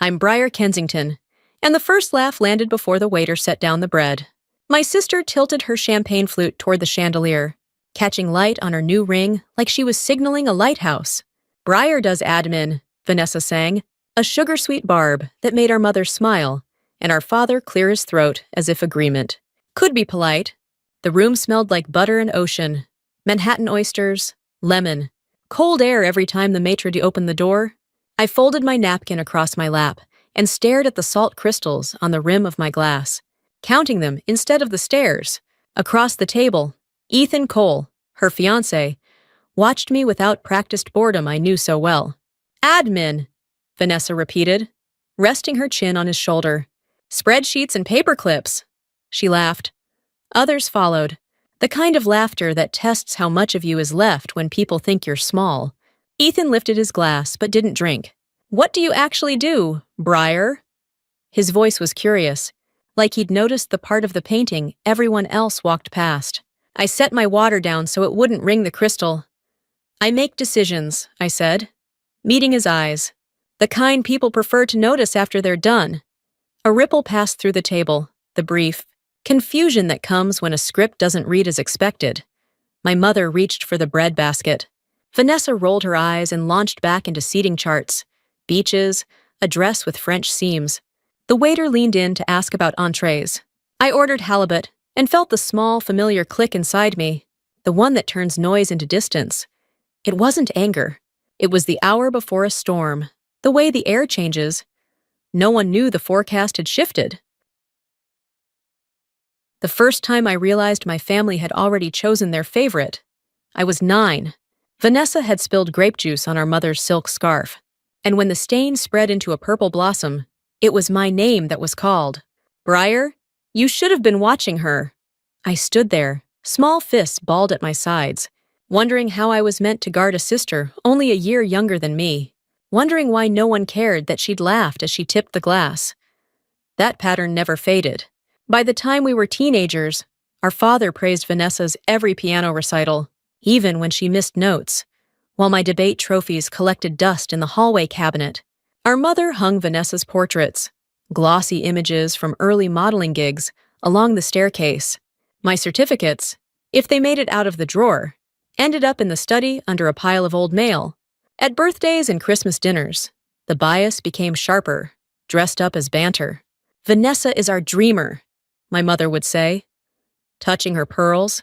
I'm Briar Kensington, and the first laugh landed before the waiter set down the bread. My sister tilted her champagne flute toward the chandelier, catching light on her new ring like she was signaling a lighthouse. Briar does admin, Vanessa sang, a sugar-sweet barb that made our mother smile, and our father clear his throat as if agreement. Could be polite. The room smelled like butter and ocean, Manhattan oysters, lemon, cold air every time the maitre d' opened the door. I folded my napkin across my lap and stared at the salt crystals on the rim of my glass, counting them instead of the stares. Across the table, Ethan Cole, her fiancé, watched me without practiced boredom I knew so well. Admin, Vanessa repeated, resting her chin on his shoulder. Spreadsheets and paper clips. She laughed. Others followed, the kind of laughter that tests how much of you is left when people think you're small. Ethan lifted his glass but didn't drink. What do you actually do, Briar? His voice was curious, like he'd noticed the part of the painting everyone else walked past. I set my water down so it wouldn't ring the crystal. I make decisions, I said, meeting his eyes, the kind people prefer to notice after they're done. A ripple passed through the table, the brief confusion that comes when a script doesn't read as expected. My mother reached for the bread basket. Vanessa rolled her eyes and launched back into seating charts, beaches, a dress with French seams. The waiter leaned in to ask about entrees. I ordered halibut and felt the small, familiar click inside me, the one that turns noise into distance. It wasn't anger. It was the hour before a storm, the way the air changes. No one knew the forecast had shifted. The first time I realized my family had already chosen their favorite, I was 9. Vanessa had spilled grape juice on our mother's silk scarf, and when the stain spread into a purple blossom, it was my name that was called. Briar, you should have been watching her. I stood there, small fists balled at my sides, wondering how I was meant to guard a sister only a year younger than me, wondering why no one cared that she'd laughed as she tipped the glass. That pattern never faded. By the time we were teenagers, our father praised Vanessa's every piano recital, even when she missed notes, while my debate trophies collected dust in the hallway cabinet. Our mother hung Vanessa's portraits, glossy images from early modeling gigs, along the staircase. My certificates, if they made it out of the drawer, ended up in the study under a pile of old mail. At birthdays and Christmas dinners, the bias became sharper, dressed up as banter. Vanessa is our dreamer, my mother would say, touching her pearls.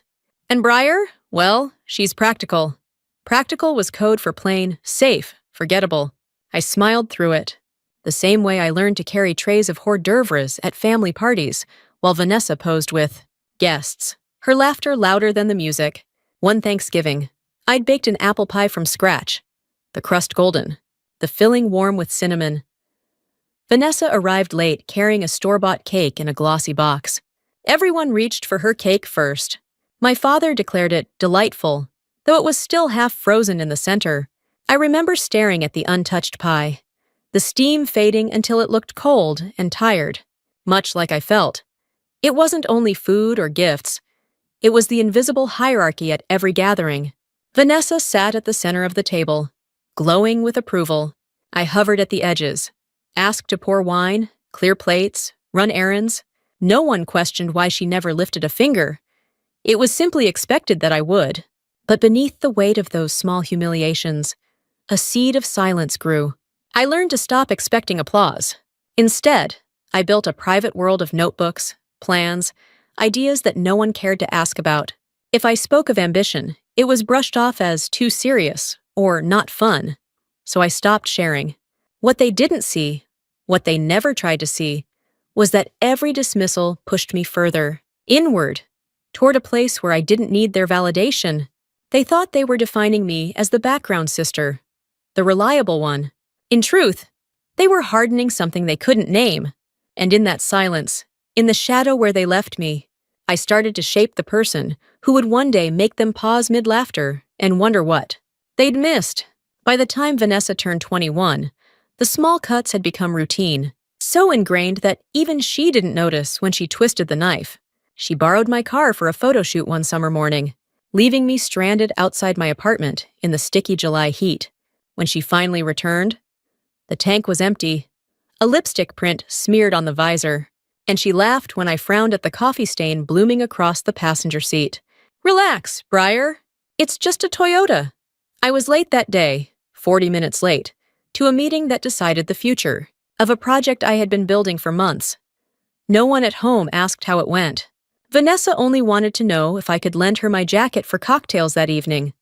And Briar? Well, she's practical. Practical was code for plain, safe, forgettable. I smiled through it, the same way I learned to carry trays of hors d'oeuvres at family parties, while Vanessa posed with guests, her laughter louder than the music. One Thanksgiving, I'd baked an apple pie from scratch, the crust golden, the filling warm with cinnamon. Vanessa arrived late carrying a store-bought cake in a glossy box. Everyone reached for her cake first. My father declared it delightful, though it was still half frozen in the center. I remember staring at the untouched pie, the steam fading until it looked cold and tired, much like I felt. It wasn't only food or gifts. It was the invisible hierarchy at every gathering. Vanessa sat at the center of the table, glowing with approval. I hovered at the edges, asked to pour wine, clear plates, run errands. No one questioned why she never lifted a finger. It was simply expected that I would. But beneath the weight of those small humiliations, a seed of silence grew. I learned to stop expecting applause. Instead, I built a private world of notebooks, plans, ideas that no one cared to ask about. If I spoke of ambition, it was brushed off as too serious or not fun. So I stopped sharing. What they didn't see, what they never tried to see, was that every dismissal pushed me further, inward, toward a place where I didn't need their validation. They thought they were defining me as the background sister, the reliable one. In truth, they were hardening something they couldn't name. And in that silence, in the shadow where they left me, I started to shape the person who would one day make them pause mid-laughter and wonder what they'd missed. By the time Vanessa turned 21, the small cuts had become routine, so ingrained that even she didn't notice when she twisted the knife. She borrowed my car for a photo shoot one summer morning, leaving me stranded outside my apartment in the sticky July heat. When she finally returned, the tank was empty. a lipstick print smeared on the visor, and she laughed when I frowned at the coffee stain blooming across the passenger seat. "Relax, Briar. It's just a Toyota." I was late that day, 40 minutes late, to a meeting that decided the future of a project I had been building for months. No one at home asked how it went. Vanessa only wanted to know if I could lend her my jacket for cocktails that evening.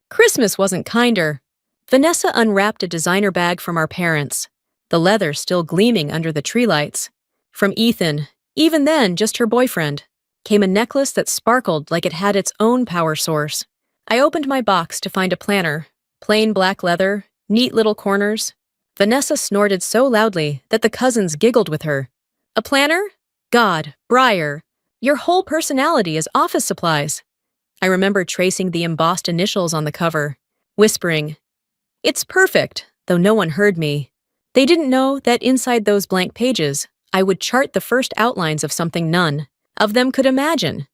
Christmas wasn't kinder. Vanessa unwrapped a designer bag from our parents, the leather still gleaming under the tree lights. From Ethan, even then just her boyfriend, came a necklace that sparkled like it had its own power source. I opened my box to find a planner, plain black leather, neat little corners. Vanessa snorted so loudly that the cousins giggled with her. "A planner? God, Briar, your whole personality is office supplies." I remember tracing the embossed initials on the cover, whispering, "It's perfect," though no one heard me. They didn't know that inside those blank pages, I would chart the first outlines of something none of them could imagine.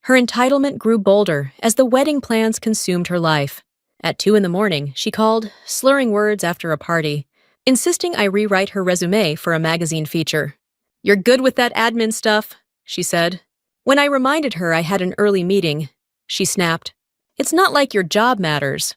Her entitlement grew bolder as the wedding plans consumed her life. At 2 in the morning, she called, slurring words after a party, insisting I rewrite her resume for a magazine feature. "You're good with that admin stuff," she said. When I reminded her I had an early meeting, she snapped, "It's not like your job matters."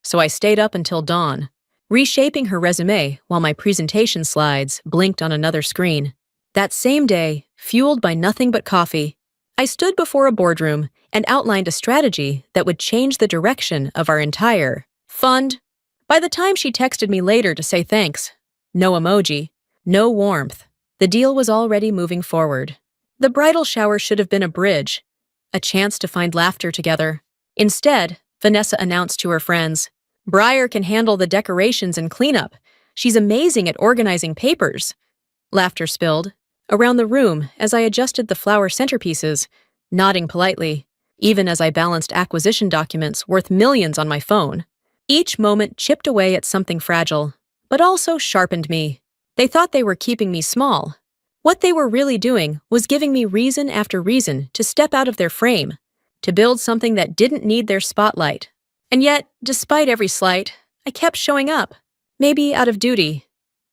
So I stayed up until dawn, reshaping her resume while my presentation slides blinked on another screen. That same day, fueled by nothing but coffee, I stood before a boardroom and outlined a strategy that would change the direction of our entire fund. By the time she texted me later to say thanks, no emoji, no warmth, the deal was already moving forward. The bridal shower should have been a bridge, a chance to find laughter together. Instead, Vanessa announced to her friends, "Briar can handle the decorations and cleanup. She's amazing at organizing papers." Laughter spilled around the room as I adjusted the flower centerpieces, nodding politely, even as I balanced acquisition documents worth millions on my phone. Each moment chipped away at something fragile, but also sharpened me. They thought they were keeping me small. What they were really doing was giving me reason after reason to step out of their frame, to build something that didn't need their spotlight. And yet, despite every slight, I kept showing up. Maybe out of duty.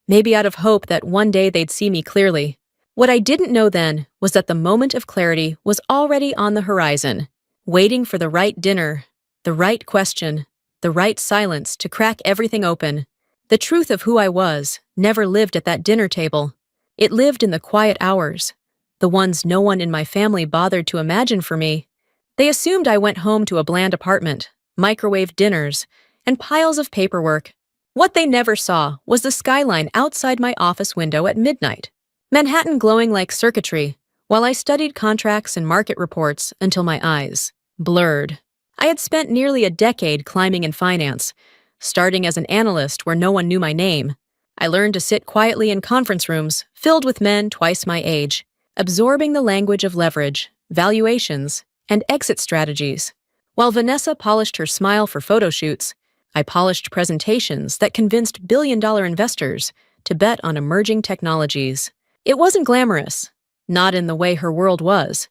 Maybe out of hope that one day they'd see me clearly. What I didn't know then was that the moment of clarity was already on the horizon, waiting for the right dinner, the right question, the right silence to crack everything open. The truth of who I was never lived at that dinner table. It lived in the quiet hours, the ones no one in my family bothered to imagine for me. They assumed I went home to a bland apartment, microwave dinners, and piles of paperwork. What they never saw was the skyline outside my office window at midnight, Manhattan glowing like circuitry, while I studied contracts and market reports until my eyes blurred. I had spent nearly a decade climbing in finance, starting as an analyst where no one knew my name. I learned to sit quietly in conference rooms filled with men twice my age, absorbing the language of leverage, valuations, and exit strategies. While Vanessa polished her smile for photo shoots, I polished presentations that convinced billion-dollar investors to bet on emerging technologies. It wasn't glamorous, not in the way her world was,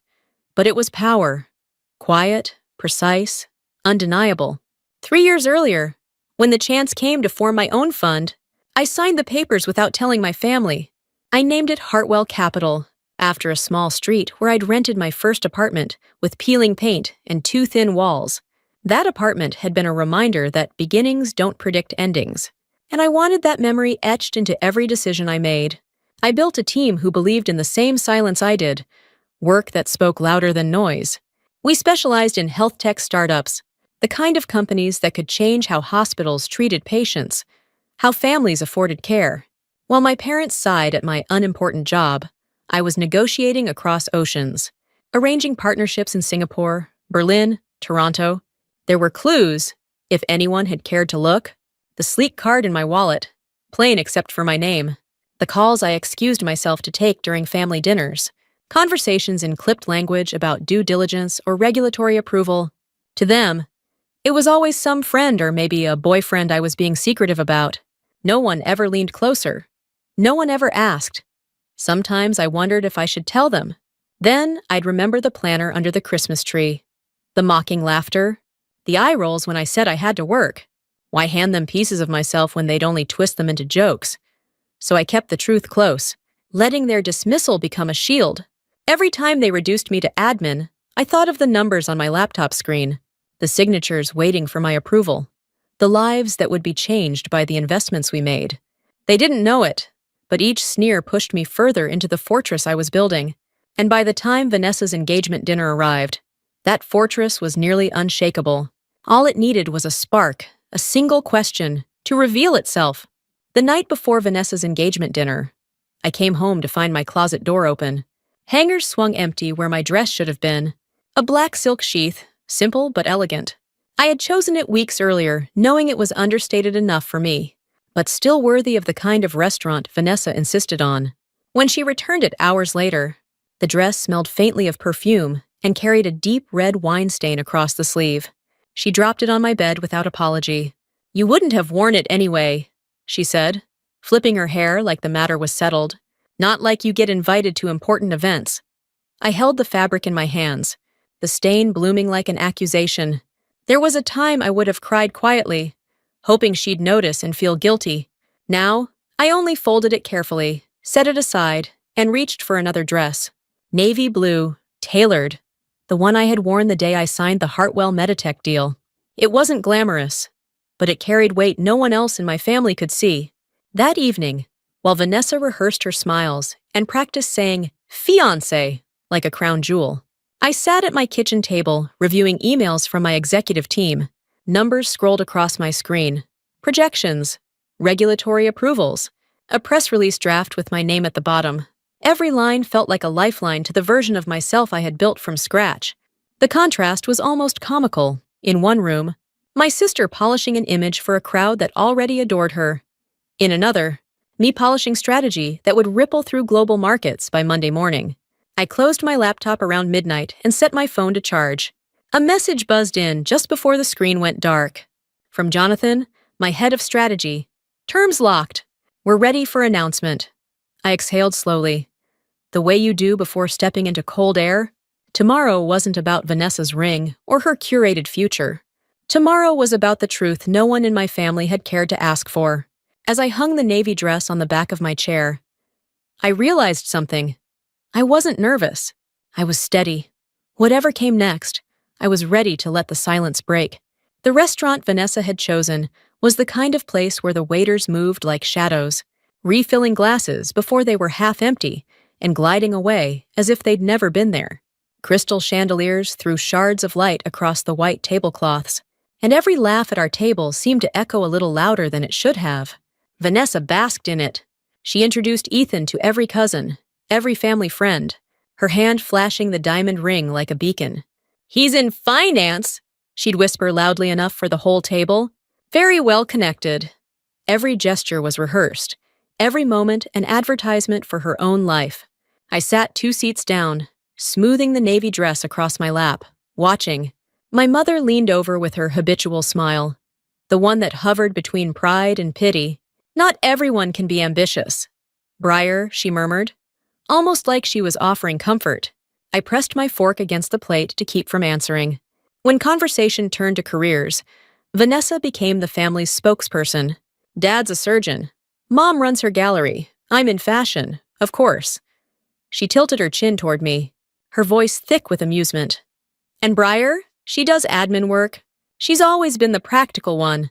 but it was power. Quiet, precise, undeniable. 3 years earlier, when the chance came to form my own fund, I signed the papers without telling my family. I named it Hartwell Capital, after a small street where I'd rented my first apartment with peeling paint and too thin walls. That apartment had been a reminder that beginnings don't predict endings, and I wanted that memory etched into every decision I made. I built a team who believed in the same silence I did, work that spoke louder than noise. We specialized in health tech startups, the kind of companies that could change how hospitals treated patients, how families afforded care. While my parents sighed at my unimportant job, I was negotiating across oceans, arranging partnerships in Singapore, Berlin, Toronto. There were clues, if anyone had cared to look. The sleek card in my wallet, plain except for my name. The calls I excused myself to take during family dinners. Conversations in clipped language about due diligence or regulatory approval. To them, it was always some friend or maybe a boyfriend I was being secretive about. No one ever leaned closer. No one ever asked. Sometimes I wondered if I should tell them. Then I'd remember the planner under the Christmas tree. The mocking laughter. The eye rolls when I said I had to work. Why hand them pieces of myself when they'd only twist them into jokes? so I kept the truth close, letting their dismissal become a shield. Every time they reduced me to admin, I thought of the numbers on my laptop screen, the signatures waiting for my approval, the lives that would be changed by the investments we made. They didn't know it, but each sneer pushed me further into the fortress I was building. And by the time Vanessa's engagement dinner arrived, that fortress was nearly unshakable. All it needed was a spark, a single question, to reveal itself. The night before Vanessa's engagement dinner, I came home to find my closet door open. Hangers swung empty where my dress should have been. A black silk sheath, simple but elegant. I had chosen it weeks earlier, knowing it was understated enough for me, but still worthy of the kind of restaurant Vanessa insisted on. When she returned it hours later, the dress smelled faintly of perfume and carried a deep red wine stain across the sleeve. She dropped it on my bed without apology. "You wouldn't have worn it anyway," she said, flipping her hair like the matter was settled. "Not like you get invited to important events." I held the fabric in my hands, the stain blooming like an accusation. There was a time I would have cried quietly, hoping she'd notice and feel guilty. Now, I only folded it carefully, set it aside, and reached for another dress. Navy blue, tailored, the one I had worn the day I signed the Hartwell Meditech deal. It wasn't glamorous, but it carried weight no one else in my family could see. That evening, while Vanessa rehearsed her smiles and practiced saying "Fiancé" like a crown jewel, I sat at my kitchen table reviewing emails from my executive team. Numbers scrolled across my screen. Projections, regulatory approvals, a press release draft with my name at the bottom. Every line felt like a lifeline to the version of myself I had built from scratch. The contrast was almost comical. In one room, my sister polishing an image for a crowd that already adored her. In another, me polishing strategy that would ripple through global markets by Monday morning. I closed my laptop around midnight and set my phone to charge. A message buzzed in just before the screen went dark. From Jonathan, my head of strategy. "Terms locked. We're ready for announcement." I exhaled slowly. The way you do before stepping into cold air? Tomorrow wasn't about Vanessa's ring or her curated future. Tomorrow was about the truth no one in my family had cared to ask for. As I hung the navy dress on the back of my chair, I realized something. I wasn't nervous. I was steady. Whatever came next, I was ready to let the silence break. The restaurant Vanessa had chosen was the kind of place where the waiters moved like shadows, refilling glasses before they were half empty and gliding away as if they'd never been there. Crystal chandeliers threw shards of light across the white tablecloths, and every laugh at our table seemed to echo a little louder than it should have. Vanessa basked in it. She introduced Ethan to every cousin, every family friend, her hand flashing the diamond ring like a beacon. "He's in finance," she'd whisper loudly enough for the whole table. Very well connected. Every gesture was rehearsed, every moment an advertisement for her own life. I sat 2 seats down, smoothing the navy dress across my lap, watching. My mother leaned over with her habitual smile, the one that hovered between pride and pity. "Not everyone can be ambitious." "Briar," she murmured, almost like she was offering comfort. I pressed my fork against the plate to keep from answering. When conversation turned to careers, Vanessa became the family's spokesperson. "Dad's a surgeon. Mom runs her gallery. I'm in fashion, of course." She tilted her chin toward me, her voice thick with amusement. "And Briar? She does admin work. She's always been the practical one."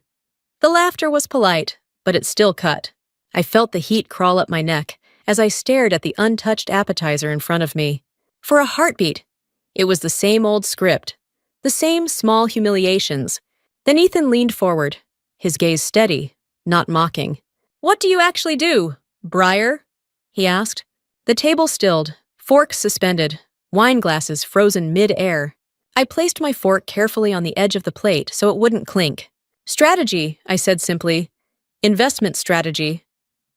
The laughter was polite, but it still cut. I felt the heat crawl up my neck as I stared at the untouched appetizer in front of me. For a heartbeat, it was the same old script, the same small humiliations. Then Ethan leaned forward, his gaze steady, not mocking. "What do you actually do, Briar?" he asked. The table stilled, forks suspended, wine glasses frozen mid-air. I placed my fork carefully on the edge of the plate so it wouldn't clink. "Strategy," I said simply. "Investment strategy."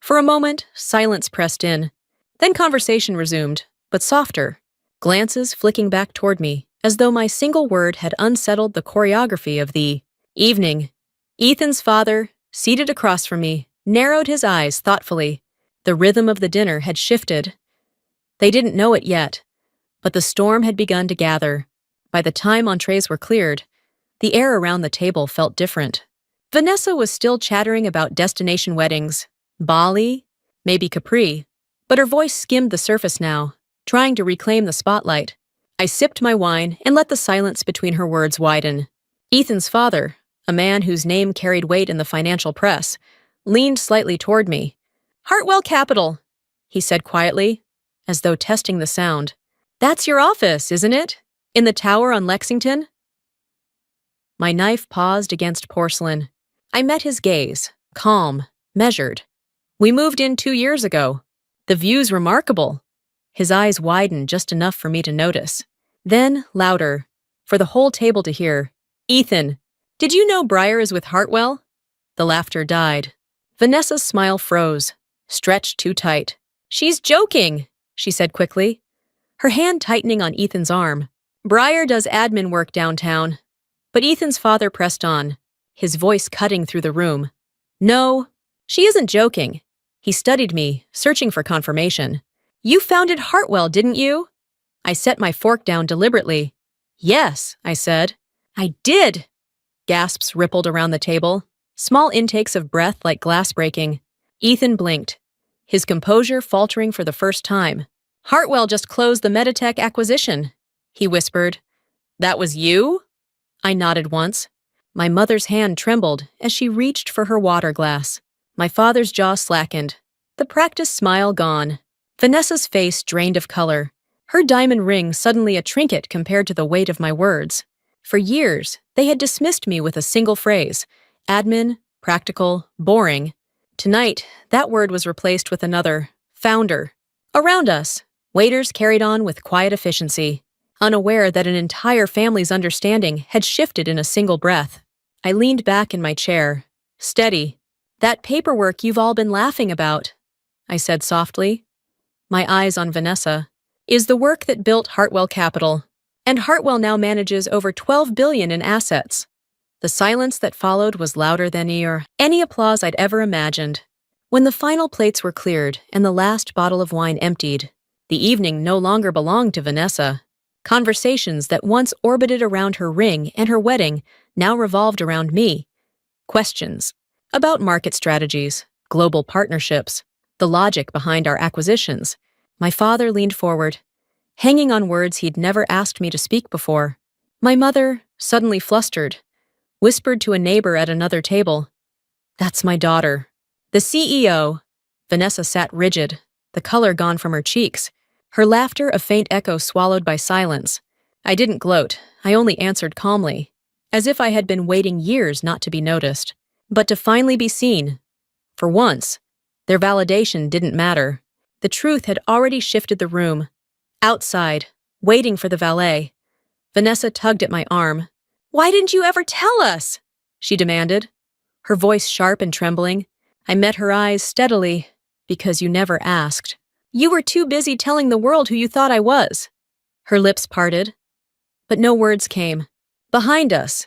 For a moment, silence pressed in. Then conversation resumed, but softer, glances flicking back toward me, as though my single word had unsettled the choreography of the evening. Ethan's father, seated across from me, narrowed his eyes thoughtfully. The rhythm of the dinner had shifted. They didn't know it yet, but the storm had begun to gather. By the time entrees were cleared, the air around the table felt different. Vanessa was still chattering about destination weddings. Bali? maybe Capri, but her voice skimmed the surface now, trying to reclaim the spotlight. I sipped my wine and let the silence between her words widen. Ethan's father, a man whose name carried weight in the financial press, leaned slightly toward me. "Hartwell Capital," he said quietly, as though testing the sound. "That's your office, isn't it? In the tower on Lexington?" My knife paused against porcelain. I met his gaze, calm, measured. "We moved in 2 years ago. The view's remarkable." His eyes widened just enough for me to notice. Then, louder, for the whole table to hear, "Ethan, did you know Briar is with Hartwell?" The laughter died. Vanessa's smile froze, stretched too tight. "She's joking," she said quickly, her hand tightening on Ethan's arm. "Briar does admin work downtown." But Ethan's father pressed on, his voice cutting through the room. "No, she isn't joking." He studied me, searching for confirmation. "You founded Hartwell, didn't you?" I set my fork down deliberately. "Yes," I said. "I did!" Gasps rippled around the table, small intakes of breath like glass breaking. Ethan blinked, his composure faltering for the first time. "Hartwell just closed the Meditech acquisition," he whispered. "That was you?" I nodded once. My mother's hand trembled as she reached for her water glass. My father's jaw slackened, the practiced smile gone. Vanessa's face drained of color, her diamond ring suddenly a trinket compared to the weight of my words. For years, they had dismissed me with a single phrase: admin, practical, boring. Tonight, that word was replaced with another: founder. Around us, waiters carried on with quiet efficiency, unaware that an entire family's understanding had shifted in a single breath. I leaned back in my chair, steady. "That paperwork you've all been laughing about," I said softly, my eyes on Vanessa, "is the work that built Hartwell Capital, and Hartwell now manages over $12 billion in assets." The silence that followed was louder than any applause I'd ever imagined. When the final plates were cleared and the last bottle of wine emptied, the evening no longer belonged to Vanessa. Conversations that once orbited around her ring and her wedding now revolved around me. Questions about market strategies, global partnerships, the logic behind our acquisitions. My father leaned forward, hanging on words he'd never asked me to speak before. My mother, suddenly flustered, whispered to a neighbor at another table, "That's my daughter." The CEO. Vanessa sat rigid, the color gone from her cheeks, her laughter a faint echo swallowed by silence. I didn't gloat, I only answered calmly, as if I had been waiting years not to be noticed, but to finally be seen. For once, their validation didn't matter. The truth had already shifted the room. Outside, waiting for the valet, Vanessa tugged at my arm. "Why didn't you ever tell us?" she demanded, her voice sharp and trembling. I met her eyes steadily. "Because you never asked. You were too busy telling the world who you thought I was." Her lips parted, but no words came. Behind us,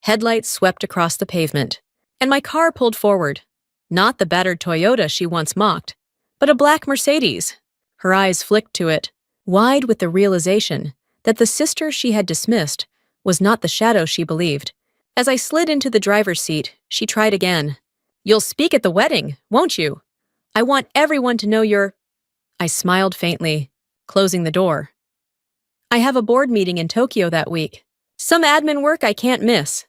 headlights swept across the pavement, and my car pulled forward. Not the battered Toyota she once mocked, but a black Mercedes. Her eyes flicked to it, wide with the realization that the sister she had dismissed was not the shadow she believed. As I slid into the driver's seat, she tried again. "You'll speak at the wedding, won't you? I want everyone to know you're—" I smiled faintly, closing the door. "I have a board meeting in Tokyo that week. Some admin work I can't miss."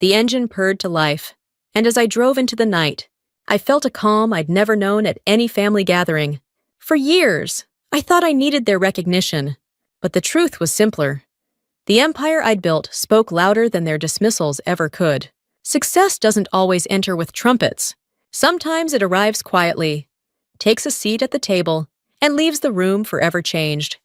The engine purred to life, and as I drove into the night, I felt a calm I'd never known at any family gathering. For years, I thought I needed their recognition, but the truth was simpler. The empire I'd built spoke louder than their dismissals ever could. Success doesn't always enter with trumpets. Sometimes it arrives quietly, takes a seat at the table, and leaves the room forever changed.